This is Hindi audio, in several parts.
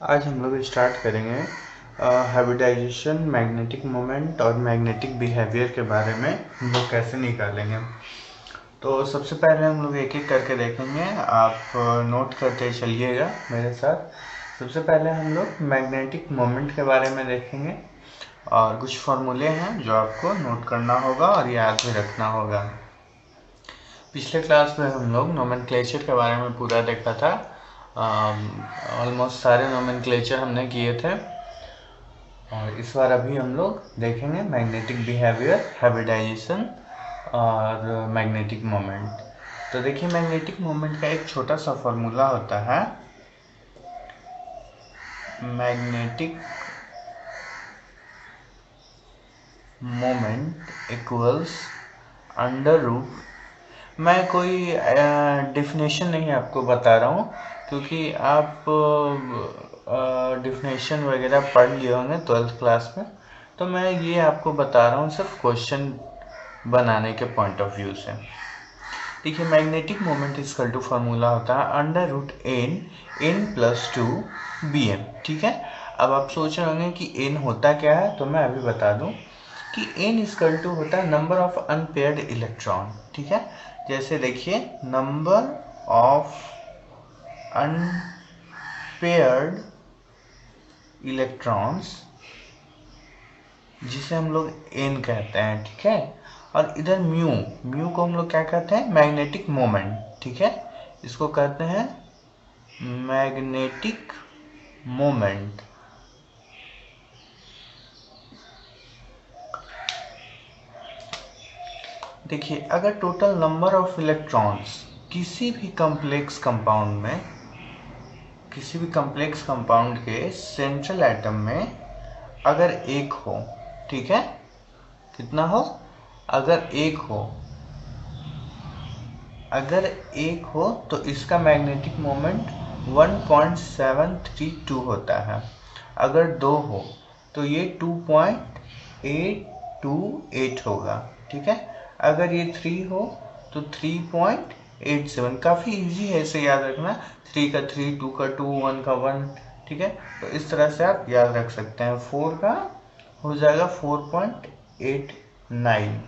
आज हम लोग स्टार्ट करेंगे हाइब्रिडाइजेशन, मैग्नेटिक मोमेंट और मैग्नेटिक बिहेवियर के बारे में हम लोग कैसे निकालेंगे। तो सबसे पहले हम लोग एक एक करके देखेंगे। आप नोट करते चलिएगा मेरे साथ। सबसे पहले हम लोग मैग्नेटिक मोमेंट के बारे में देखेंगे और कुछ फॉर्मूले हैं जो आपको नोट करना होगा और याद भी रखना होगा। पिछले क्लास में हम लोग नोमेनक्लेचर के बारे में पूरा देखा था। ऑलमोस्ट सारे नोमेनक्लेचर हमने किए थे और इस बार अभी हम लोग देखेंगे मैग्नेटिक बिहेवियर, हाइब्रिडाइजेशन और मैग्नेटिक मोमेंट। तो देखिए, मैग्नेटिक मोमेंट का एक छोटा सा फॉर्मूला होता है। Magnetic moment equals under root, मैं कोई डिफिनेशन नहीं आपको बता रहा हूँ क्योंकि आप डिफिनेशन वगैरह पढ़ लिए होंगे 12th क्लास में। तो मैं ये आपको बता रहा हूँ सिर्फ क्वेश्चन बनाने के पॉइंट ऑफ व्यू से। देखिए, magnetic moment equal to formula होता है under root n plus two B M. ठीक है, अब आप सोच रहे होंगे कि एन होता क्या है, तो मैं अभी बता दूं कि एन इक्वल टू होता है नंबर ऑफ अनपेयर्ड इलेक्ट्रॉन। ठीक है, जैसे देखिए, नंबर ऑफ अनपेयर्ड इलेक्ट्रॉन्स जिसे हम लोग एन कहते हैं। ठीक है, और इधर म्यू, म्यू को हम लोग क्या कहते हैं, मैग्नेटिक मोमेंट। ठीक है, इसको कहते हैं मैग्नेटिक मोमेंट। देखिए, अगर टोटल नंबर ऑफ इलेक्ट्रॉन्स किसी भी कॉम्प्लेक्स कंपाउंड में, किसी भी कॉम्प्लेक्स कंपाउंड के सेंट्रल एटम में अगर एक हो, ठीक है, कितना हो, अगर एक हो, अगर एक हो तो इसका मैग्नेटिक मोमेंट 1.732 होता है। अगर दो हो तो ये 2.828 होगा। ठीक है, अगर ये 3 हो तो 3.87। काफ़ी इजी है इसे याद रखना। 3 का 3, 2 का 2, 1 का 1। ठीक है, तो इस तरह से आप याद रख सकते हैं। 4 का हो जाएगा 4.89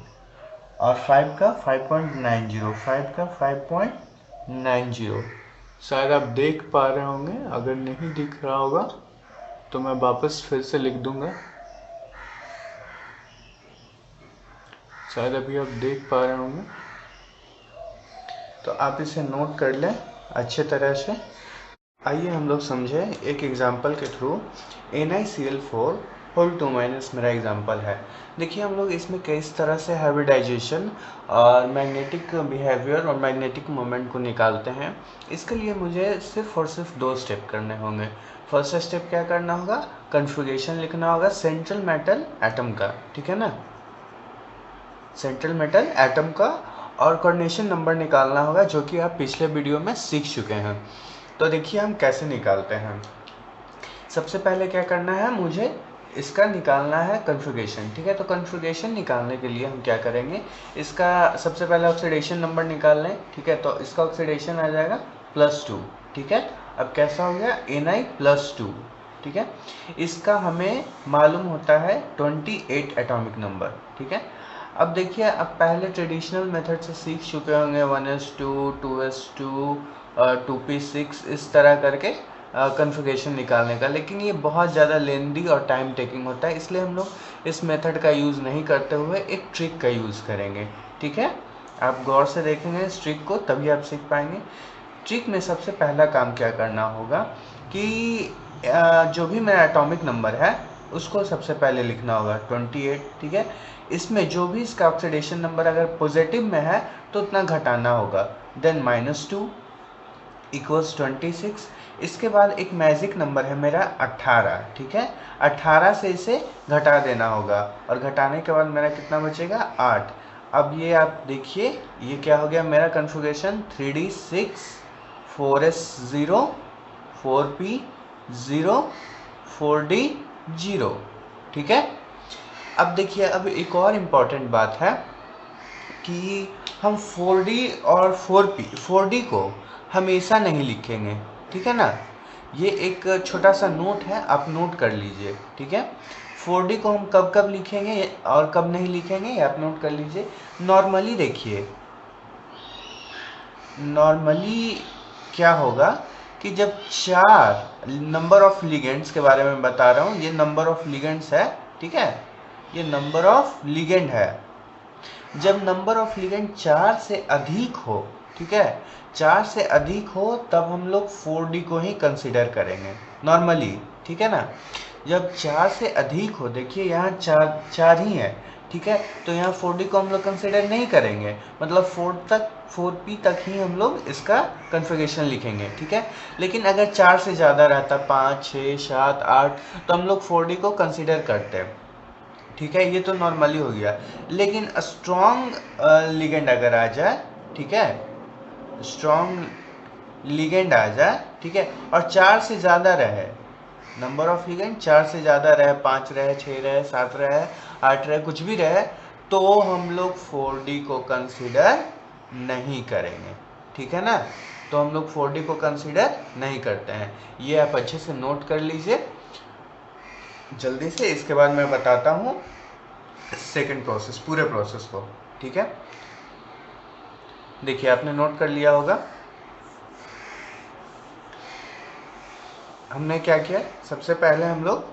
और 5 का 5.90, 5 का 5.90। शायद आप देख पा रहे होंगे, अगर नहीं दिख रहा होगा तो मैं वापस फिर से लिख दूंगा। शायद अभी आप देख पा रहे होंगे, तो आप इसे नोट कर लें अच्छे तरह से। आइए हम लोग समझे एक एग्जाम्पल के थ्रू। NiCl4 होल 2 माइनस मेरा एग्जाम्पल है। देखिए, हम लोग इसमें किस तरह से हाइब्रिडाइजेशन और मैग्नेटिक बिहेवियर और मैग्नेटिक मोमेंट को निकालते हैं। इसके लिए मुझे सिर्फ और सिर्फ 2 स्टेप करने होंगे। फर्स्ट स्टेप क्या करना होगा, कन्फिगरेशन लिखना होगा सेंट्रल मेटल एटम का। ठीक है ना, सेंट्रल मेटल एटम का, और कोऑर्डिनेशन नंबर निकालना होगा जो कि आप पिछले वीडियो में सीख चुके हैं। तो देखिए हम कैसे निकालते हैं। सबसे पहले क्या करना है, मुझे इसका निकालना है कन्फिगरेशन। ठीक है, तो कन्फिगरेशन निकालने के लिए हम क्या करेंगे, इसका सबसे पहले ऑक्सीडेशन नंबर निकाल लें। ठीक है, तो इसका ऑक्सीडेशन आ जाएगा +2। ठीक है, अब कैसा हो गया, Na+2। ठीक है, इसका हमें मालूम होता है 28 एटॉमिक नंबर। ठीक है, अब देखिए, अब पहले ट्रेडिशनल मेथड से सीख चुके होंगे 1s2, 2s2, 2p6, इस तरह करके कन्फिगरेशन निकालने का। लेकिन ये बहुत ज़्यादा लेंदी और टाइम टेकिंग होता है, इसलिए हम लोग इस मेथड का यूज़ नहीं करते हुए एक ट्रिक का यूज़ करेंगे। ठीक है, आप गौर से देखेंगे इस ट्रिक को, तभी आप सीख पाएंगे। ट्रिक में सबसे पहला काम क्या करना होगा कि जो भी मेरा एटॉमिक नंबर है उसको सबसे पहले लिखना होगा 28। ठीक है, इसमें जो भी इसका ऑक्सीडेशन नंबर अगर पॉजिटिव में है तो उतना घटाना होगा, देन -2 इक्वल्स 26। इसके बाद एक मैजिक नंबर है मेरा 18। ठीक है, 18 से इसे घटा देना होगा और घटाने के बाद मेरा कितना बचेगा, 8। अब ये आप देखिए, ये क्या हो गया मेरा configuration, 3d6, 4s0, 4p0, 4d0। ठीक है, अब देखिए, अब एक और इम्पॉर्टेंट बात है कि हम 4d और 4p, 4d को हमेशा नहीं लिखेंगे। ठीक है ना, ये एक छोटा सा नोट है, आप नोट कर लीजिए, ठीक है। 4D को हम कब कब लिखेंगे और कब नहीं लिखेंगे ये आप नोट कर लीजिए। नॉर्मली देखिए, नॉर्मली क्या होगा कि जब चार, नंबर ऑफ लिगेंड्स के बारे में बता रहा हूँ, ये नंबर ऑफ लिगेंड्स है, ठीक है, ये नंबर ऑफ लिगेंड है। जब नंबर ऑफ लिगेंड 4 से अधिक हो, ठीक है, 4 से अधिक हो तब हम लोग 4D को ही कंसिडर करेंगे नॉर्मली, ठीक है ना। जब 4 से अधिक हो, देखिए यहाँ चार ही है, ठीक है, तो यहाँ 4D को हम लोग कंसिडर नहीं करेंगे, मतलब 4P तक ही हम लोग इसका कन्फिगरेशन लिखेंगे, ठीक है। लेकिन अगर 4 से ज़्यादा रहता, 5, 6, 7, 8, तो हम लोग 4D को कंसिडर करते हैं, ठीक है। ये तो नॉर्मली हो गया। लेकिन स्ट्रॉन्ग लिगेंड अगर आ जाए, ठीक है, स्ट्रॉन्ग लिगेंड आ जाए, ठीक है, और 4 से ज़्यादा रहे, नंबर ऑफ लिगेंड 4 से ज़्यादा रहे, 5 रहे, 6 रहे, 7 रहे, 8 रहे, कुछ भी रहे, तो हम लोग 4D को कंसिडर नहीं करेंगे, ठीक है ना। तो हम लोग 4D को कंसिडर नहीं करते हैं, ये आप अच्छे से नोट कर लीजिए जल्दी से। इसके बाद मैं बताता हूँ सेकंड प्रोसेस, पूरे प्रोसेस को, ठीक है। देखिए आपने नोट कर लिया होगा, हमने क्या किया, सबसे पहले हम लोग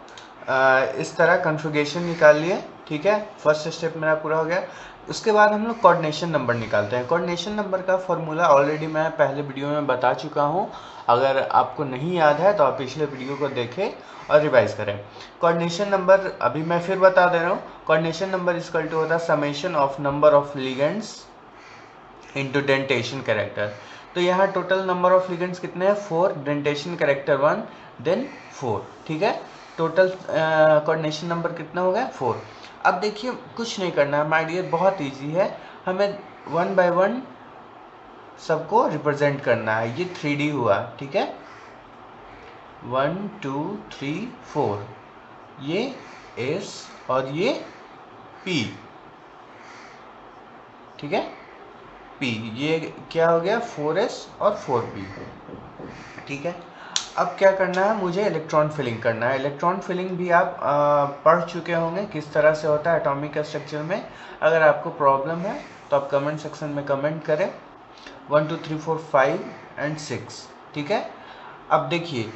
इस तरह कॉन्फ़िगरेशन निकाल लिए, ठीक है, फर्स्ट स्टेप मेरा पूरा हो गया। उसके बाद हम लोग कोऑर्डिनेशन नंबर निकालते हैं। कोऑर्डिनेशन नंबर का फॉर्मूला ऑलरेडी मैं पहले वीडियो में बता चुका हूँ, अगर आपको नहीं याद है तो आप पिछले वीडियो को देखें और रिवाइज करें। कोऑर्डिनेशन नंबर अभी मैं फिर बता दे रहा हूँ, कोऑर्डिनेशन नंबर इक्वल टू होता है summation of number of ligands into dentition character. तो यहाँ टोटल नंबर ऑफ लिगेंड्स कितने हैं, 4, डेंटेशन कैरेक्टर 1, देन 4, ठीक है। टोटल कोऑर्डिनेशन नंबर कितना हो गया, 4। अब देखिए कुछ नहीं करना है माय डियर, बहुत इजी है, हमें 1 बाय 1 सबको रिप्रेजेंट करना है। ये 3D हुआ, ठीक है, 1 2 3 4, ये S और ये P, ठीक है, P, ये क्या हो गया, 4S और 4P, ठीक है। अब क्या करना है, मुझे इलेक्ट्रॉन फिलिंग करना है। इलेक्ट्रॉन फिलिंग भी आप पढ़ चुके होंगे किस तरह से होता है एटॉमिक स्ट्रक्चर में। अगर आपको प्रॉब्लम है तो आप कमेंट सेक्शन में कमेंट करें। 1 2 3 4 5 एंड 6, ठीक है। अब देखिए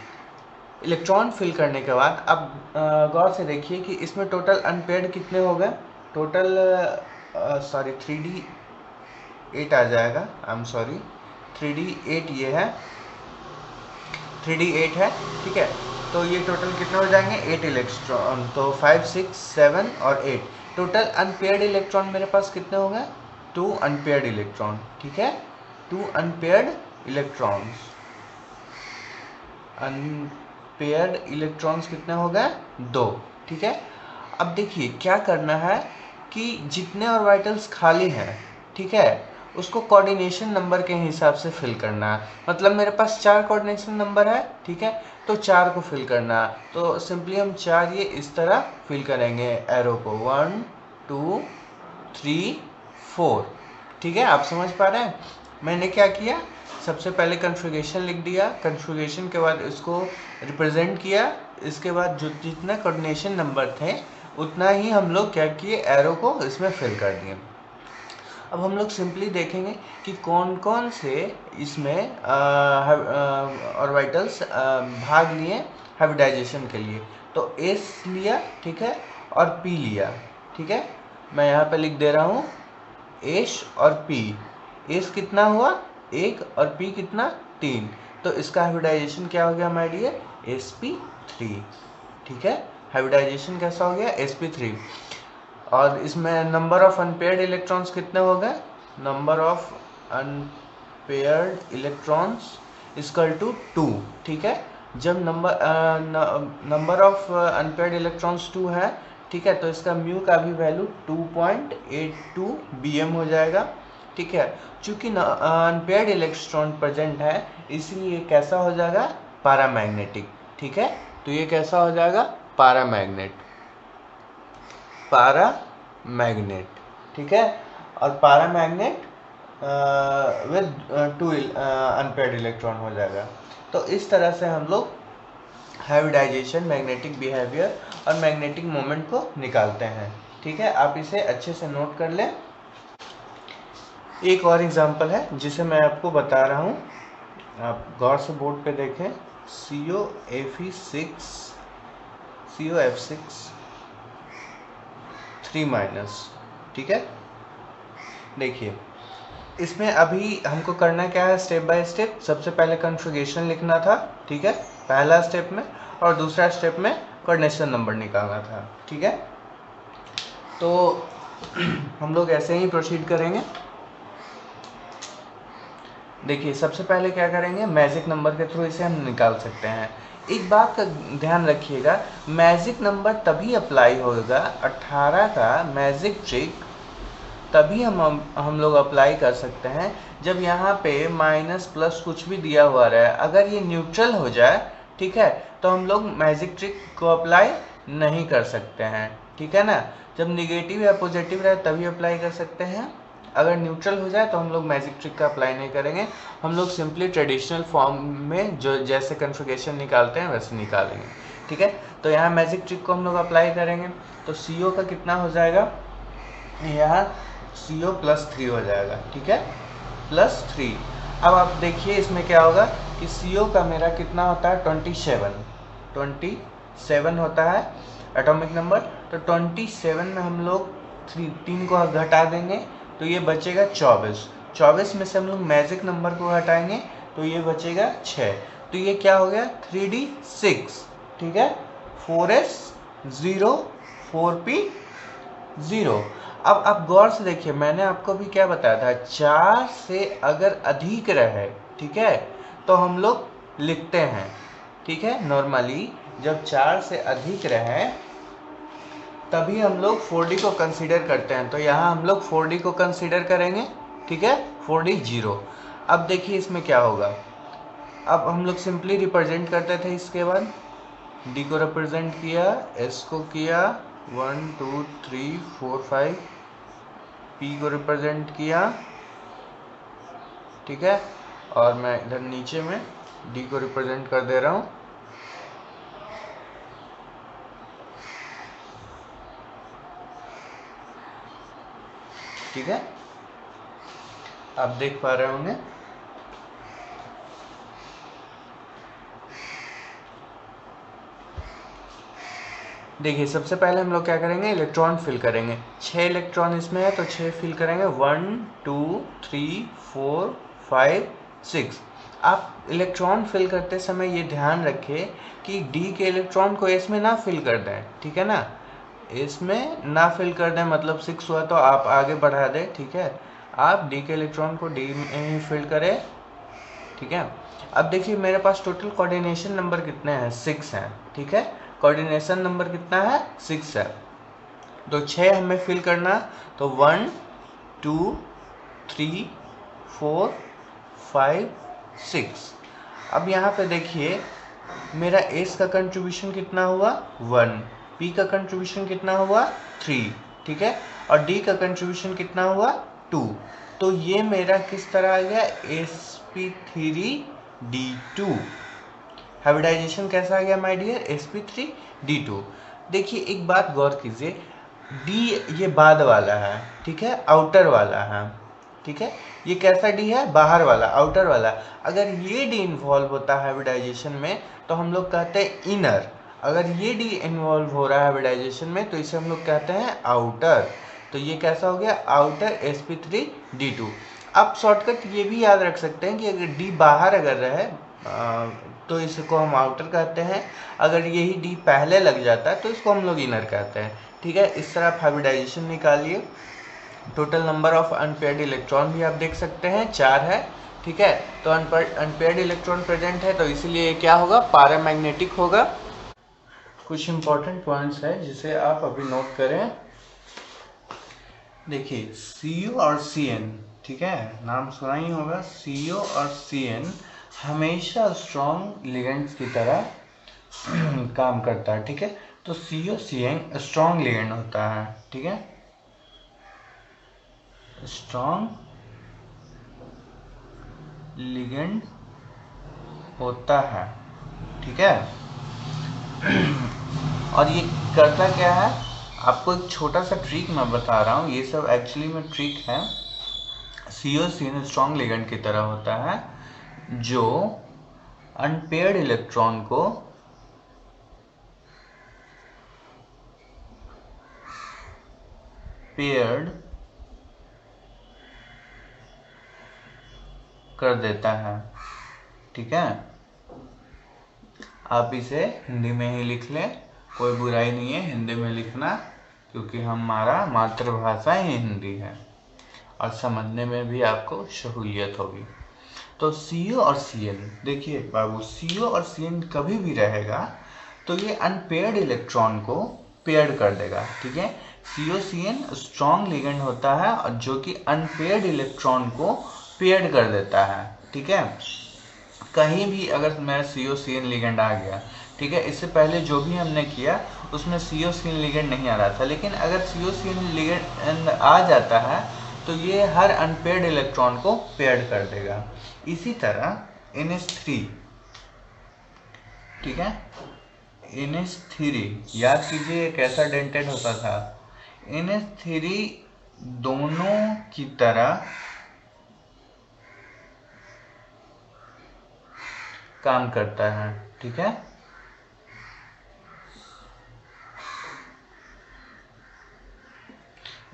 इलेक्ट्रॉन फिल करने के बाद अब गौर से देखिए कि इसमें टोटल अनपेयर्ड कितने हो गए, टोटल सॉरी 3D8 आ जाएगा, आई एम सॉरी 3D8 ये है, 3D8 है, ठीक है। तो ये टोटल कितने हो जाएंगे, 8 इलेक्ट्रॉन, तो 5 6 7 और 8, टोटल अनपेयर्ड इलेक्ट्रॉन मेरे पास कितने हो गए, 2 अनपेयर्ड इलेक्ट्रॉन, ठीक है, 2 अनपेयर्ड इलेक्ट्रॉन्स। अनपेयर्ड इलेक्ट्रॉन्स कितने हो गए, 2, ठीक है। अब देखिए क्या करना है कि जितने ऑर्बिटल्स खाली हैं, ठीक है, उसको कोऑर्डिनेशन नंबर के हिसाब से फिल करना है। मतलब मेरे पास 4 कोऑर्डिनेशन नंबर है, ठीक है, तो 4 को फिल करना है। तो सिंपली हम 4 ये इस तरह फिल करेंगे एरो को, 1 2 3 4, ठीक है। आप समझ पा रहे हैं, मैंने क्या किया, सबसे पहले कॉन्फ़िगरेशन लिख दिया, कॉन्फ़िगरेशन के बाद इसको रिप्रेजेंट किया, इसके बाद जो जितने कोऑर्डिनेशन नंबर थे उतना ही हम लोग क्या किए, एरो को इसमें फिल कर दिए। अब हम लोग सिंपली देखेंगे कि कौन कौन से इसमें ऑर्बिटल्स भाग लिए हाइब्रिडाइजेशन के लिए। तो एस लिया, ठीक है, और पी लिया, ठीक है, मैं यहाँ पे लिख दे रहा हूँ एस और पी। एस कितना हुआ, 1, और पी कितना, 3, तो इसका हाइब्रिडाइजेशन क्या हो गया हमारे लिए, sp3, ठीक है। हाइब्रिडाइजेशन कैसा हो गया, sp3। और इसमें नंबर ऑफ अनपेयर्ड इलेक्ट्रॉन्स कितने हो गए, number of unpaired electrons equal to 2, ठीक है। जब नंबर ऑफ अनपेयर्ड इलेक्ट्रॉन्स 2 है, ठीक है, तो इसका म्यू का भी वैल्यू 2.82 bm हो जाएगा, ठीक है। चूंकि अनपेयर्ड इलेक्ट्रॉन प्रेजेंट है इसलिए कैसा हो जाएगा, पैरामैग्नेटिक, ठीक है। तो ये कैसा हो जाएगा, पैरामैग्नेट, ठीक है। और पैरामैग्नेट विद 2 अनपेयर्ड इलेक्ट्रॉन हो जाएगा। तो इस तरह से हम लोग हाइब्रिडाइजेशन, मैग्नेटिक बिहेवियर और मैग्नेटिक मोमेंट को निकालते हैं। ठीक है, आप इसे अच्छे से नोट कर लें। एक और एग्जांपल है जिसे मैं आपको बता रहा हूँ, आप गौर से बोर्ड पे देखें। COF6 3-। ठीक है, देखिए इसमें अभी हमको करना क्या है, स्टेप बाय स्टेप। सबसे पहले कॉन्फ़िगरेशन लिखना था, ठीक है, पहला स्टेप में, और दूसरा स्टेप में कोऑर्डिनेशन नंबर निकालना था। ठीक है, तो हम लोग ऐसे ही प्रोसीड करेंगे। देखिए सबसे पहले क्या करेंगे, मैजिक नंबर के थ्रू इसे हम निकाल सकते हैं। एक बात का ध्यान रखिएगा, मैजिक नंबर तभी अप्लाई होगा, 18 का मैजिक ट्रिक तभी हम लोग अप्लाई कर सकते हैं जब यहाँ पे माइनस प्लस कुछ भी दिया हुआ रहे। अगर ये न्यूट्रल हो जाए, ठीक है, तो हम लोग मैजिक ट्रिक को अप्लाई नहीं कर सकते हैं। ठीक है ना, जब निगेटिव या पॉजिटिव रहे तभी अप्लाई कर सकते हैं। अगर न्यूट्रल हो जाए तो हम लोग मैजिक ट्रिक का अप्लाई नहीं करेंगे, हम लोग सिंपली ट्रेडिशनल फॉर्म में जो जैसे कॉन्फ़िगरेशन निकालते हैं वैसे निकालेंगे। ठीक है, तो यहाँ मैजिक ट्रिक को हम लोग अप्लाई करेंगे, तो CO का कितना हो जाएगा, यहाँ CO +3 हो जाएगा। ठीक है, +3। अब आप देखिए इसमें क्या होगा कि CO का मेरा कितना होता है, 27 होता है एटॉमिक नंबर। तो 27 में हम लोग 3 को घटा देंगे तो ये बचेगा 24 में से हम लोग मैजिक नंबर को हटाएंगे तो ये बचेगा 6। तो ये क्या हो गया, 3D6। ठीक है, 4S0 4P0। अब आप गौर से देखिए, मैंने आपको भी क्या बताया था, 4 से अगर अधिक रहे, ठीक है, तो हम लोग लिखते हैं। ठीक है, नॉर्मली जब 4 से अधिक रहे तभी हम लोग 4D को कंसीडर करते हैं। तो यहाँ हम लोग 4D को कंसीडर करेंगे। ठीक है, 4D 0। अब देखिए इसमें क्या होगा, अब हम लोग सिंपली रिप्रेजेंट करते थे। इसके बाद D को रिप्रेजेंट किया, S को किया, 1 2 3 4 5, P को रिप्रेजेंट किया, ठीक है, और मैं इधर नीचे में D को रिप्रेजेंट कर दे रहा हूँ। ठीक है, आप देख पा रहे होंगे। देखिए सबसे पहले हम लोग क्या करेंगे, इलेक्ट्रॉन फिल करेंगे। 6 इलेक्ट्रॉन इसमें है तो 6 फिल करेंगे, 1 2 3 4 5 6। आप इलेक्ट्रॉन फिल करते समय ये ध्यान रखें कि डी के इलेक्ट्रॉन को इसमें ना फिल कर दें। ठीक है ना, इसमें ना फिल कर दें, मतलब 6 हुआ तो आप आगे बढ़ा दें। ठीक है, आप डी के इलेक्ट्रॉन को डी में ही फिल करें। ठीक है, अब देखिए मेरे पास टोटल कोऑर्डिनेशन नंबर कितने हैं, 6 हैं। ठीक है, कोऑर्डिनेशन नंबर कितना है, 6 है। तो 6 हमें फिल करना, तो 1 2 3 4 5 6। अब यहाँ पे देखिए मेरा एस का कंट्रीब्यूशन कितना हुआ, 1, पी का कंट्रीब्यूशन कितना हुआ, 3, ठीक है, और डी का कंट्रीब्यूशन कितना हुआ, 2। तो ये मेरा किस तरह आ गया, sp3d2। हाइब्रिडाइजेशन कैसा आ गया माय डियर, sp3d2। देखिए एक बात गौर कीजिए, डी ये बाद वाला है, ठीक है, आउटर वाला है। ठीक है, ये कैसा डी है, बाहर वाला, आउटर वाला। अगर ये डी इन्वॉल्व होता है हाइब्रिडाइजेशन में तो हम लोग कहते हैं इनर। अगर ये डी इन्वॉल्व हो रहा है हाइब्रिडाइजेशन में तो इसे हम लोग कहते हैं आउटर। तो ये कैसा हो गया, आउटर sp3d2। अब शॉर्टकट ये भी याद रख सकते हैं कि अगर डी बाहर अगर रहे तो इसको हम आउटर कहते हैं, अगर यही डी पहले लग जाता है तो इसको हम लोग इनर कहते हैं। ठीक है, इस तरह आप हाइब्रिडाइजेशन निकालिए। Total number of unpaired electron भी आप देख सकते हैं, 4 है। ठीक है, तो अनपेयर्ड इलेक्ट्रॉन प्रेजेंट है तो इसीलिए क्या होगा, पैरामैग्नेटिक होगा। कुछ इंपॉर्टेंट पॉइंट्स है जिसे आप अभी नोट करें। देखिए Cu और Cn, ठीक है, नाम सुना ही होगा, Cu और Cn हमेशा स्ट्रॉन्ग लिगेंड्स की तरह काम करता है। ठीक है, तो CuCn स्ट्रॉन्ग लिगेंड होता है। ठीक है, स्ट्रॉन्ग लिगेंड होता है। ठीक है, और ये करता क्या है, आपको एक छोटा सा ट्रिक मैं बता रहा हूँ, ये सब एक्चुअली में ट्रिक है। COCN स्ट्रॉन्ग लिगेंड की तरह होता है जो अनपेयर्ड इलेक्ट्रॉन को पेयर्ड कर देता है। ठीक है, आप इसे हिंदी में ही लिख लें, कोई बुराई नहीं है हिंदी में लिखना, क्योंकि हमारा मातृभाषा ही हिंदी है और समझने में भी आपको सहूलियत होगी। तो CO और CN, देखिए बाबू, CO और CN कभी भी रहेगा तो ये अनपेयर्ड इलेक्ट्रॉन को पेयर्ड कर देगा। ठीक है, COCN स्ट्रॉन्ग लिगेंड होता है और जो कि अनपेयर्ड इलेक्ट्रॉन को पेयर्ड कर देता है। ठीक है, कहीं भी अगर मेरा COCN लिगेंड आ गया, ठीक है, इससे पहले जो भी हमने किया उसमें COCN लिगेंड नहीं आ रहा था, लेकिन अगर COCN लिगेंड आ जाता है तो ये हर अनपेयर्ड इलेक्ट्रॉन को पेयर्ड कर देगा। इसी तरह NH3, ठीक है, NH3 याद कीजिए कैसा डेंटेड होता था। NH3 दोनों की तरह काम करता है। ठीक है,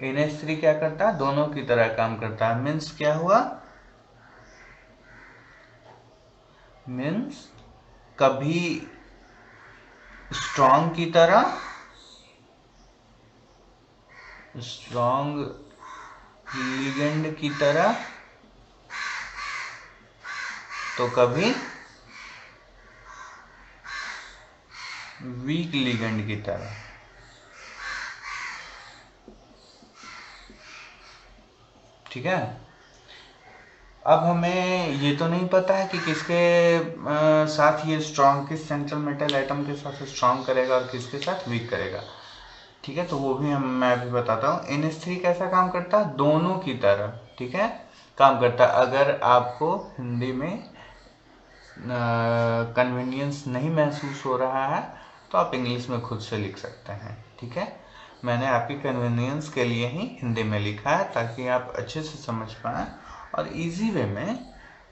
NH3 क्या करता है, दोनों की तरह काम करता है। मीन्स क्या हुआ, मीन्स कभी स्ट्रॉन्ग की तरह, स्ट्रॉन्ग लिगेंड की तरह, तो कभी वीक लिगेंड की तरह। ठीक है, अब हमें ये तो नहीं पता है कि किसके साथ ये स्ट्रॉन्ग, किस सेंट्रल मेटल एटम के साथ स्ट्रॉन्ग करेगा और किसके साथ वीक करेगा। ठीक है, तो वो भी मैं अभी बताता हूँ। NH3 कैसा काम करता है, दोनों की तरह, ठीक है, काम करता है। अगर आपको हिंदी में कन्वीनियंस नहीं महसूस हो रहा है तो आप इंग्लिश में खुद से लिख सकते हैं। ठीक है, मैंने आपकी कन्वीनियंस के लिए ही हिंदी में लिखा है ताकि आप अच्छे से समझ पाएँ और इजी वे में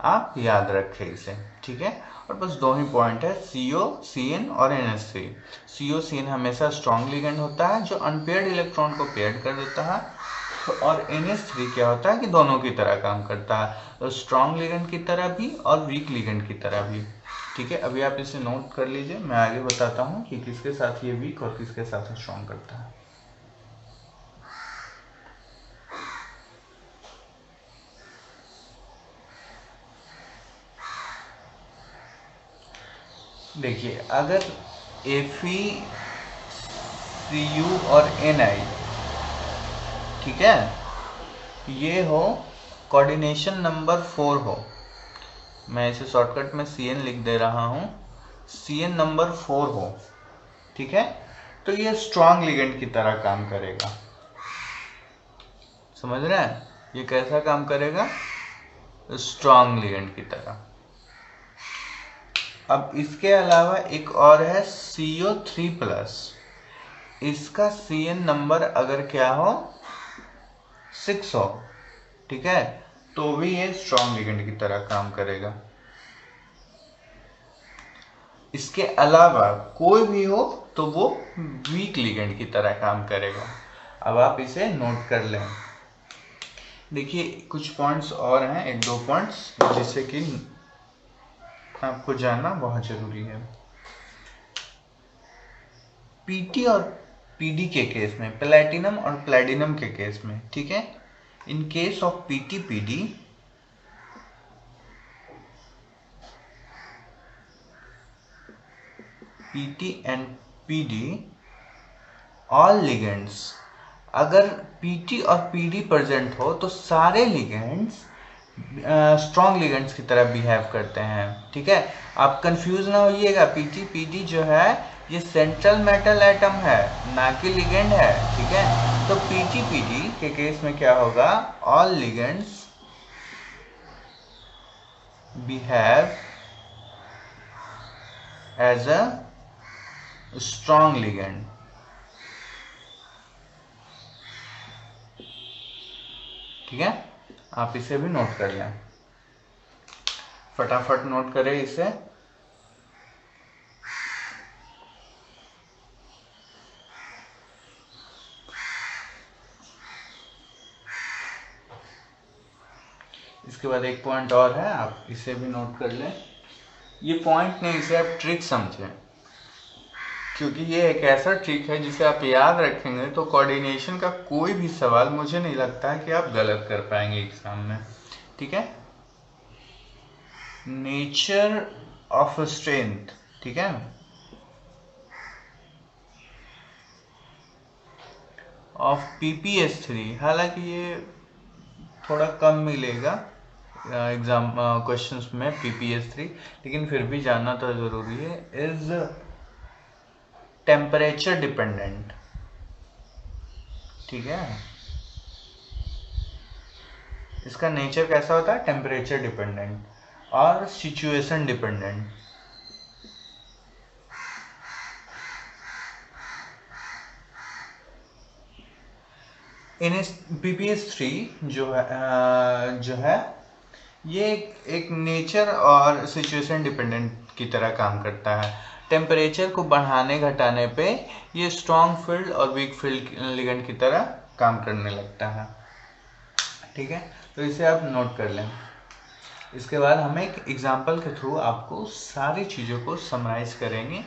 आप याद रखें इसे। ठीक है, और बस दो ही पॉइंट है, COCN और NH3। COCN हमेशा स्ट्रॉन्ग लिगेंड होता है जो अनपेयर्ड इलेक्ट्रॉन को पेयर्ड कर देता है, और NH3 क्या होता है कि दोनों की तरह काम करता है, तो स्ट्रॉन्ग लिगेंड की तरह भी और वीक लिगेंड की तरह भी। ठीक है, अभी आप इसे नोट कर लीजिए, मैं आगे बताता हूँ कि किसके साथ ये वीक और किसके साथ स्ट्रॉन्ग करता है। देखिए, अगर Fe, Cu और Ni, ठीक है, ये हो कोऑर्डिनेशन नंबर 4 हो, मैं इसे शॉर्टकट में CN लिख दे रहा हूँ, CN नंबर 4 हो, ठीक है, तो ये स्ट्रॉन्ग लिगेंड की तरह काम करेगा। समझ रहे हैं, ये कैसा काम करेगा, स्ट्रॉन्ग लिगेंड की तरह। अब इसके अलावा एक और है CO3+, इसका CN नंबर अगर क्या हो 6 हो, ठीक है, तो भी ये स्ट्रॉन्ग लिगेंड की तरह काम करेगा। इसके अलावा कोई भी हो तो वो वीक लिगेंड की तरह काम करेगा। अब आप इसे नोट कर लें। देखिए, कुछ पॉइंट्स और हैं, एक दो पॉइंट्स जिससे कि आपको जानना बहुत जरूरी है। PT और PD के केस में, प्लैटिनम और प्लैटिनम के केस में, ठीक है, in case of PT PD, PT and PD, all ligands, अगर PT और PD प्रेजेंट हो तो सारे लिगेंड्स स्ट्रॉन्ग लिगेंड्स की तरह बिहेव करते हैं। ठीक है, आप कंफ्यूज ना होइएगा, PT PD जो है ये सेंट्रल मेटल एटम है, ना कि लिगेंड है। ठीक है, तो PT PD के केस में क्या होगा, all ligands behave as a strong ligand. ठीक है, आप इसे भी नोट कर लें, फटाफट नोट करें इसे। इसके बाद एक पॉइंट और है, आप इसे भी नोट कर लें। ये पॉइंट नहीं, इसे आप ट्रिक समझें, क्योंकि ये एक ऐसा ट्रिक है जिसे आप याद रखेंगे तो कोऑर्डिनेशन का कोई भी सवाल मुझे नहीं लगता है कि आप गलत कर पाएंगे एग्जाम में। ठीक है, नेचर ऑफ स्ट्रेंथ। ठीक है, ऑफ PPS3, हालांकि ये थोड़ा कम मिलेगा एग्जाम क्वेश्चंस में PPS3, लेकिन फिर भी जानना तो जरूरी है। Is temperature dependent. ठीक है, इसका नेचर कैसा होता है, टेम्परेचर डिपेंडेंट और सिचुएशन डिपेंडेंट। इन PPS3 जो है ये एक नेचर और सिचुएशन डिपेंडेंट की तरह काम करता है। टेम्परेचर को बढ़ाने घटाने पे ये स्ट्रॉन्ग फील्ड और वीक फील्ड लिगेंड की तरह काम करने लगता है। ठीक है, तो इसे आप नोट कर लें। इसके बाद हम एक एग्जाम्पल के थ्रू आपको सारी चीज़ों को समराइज करेंगे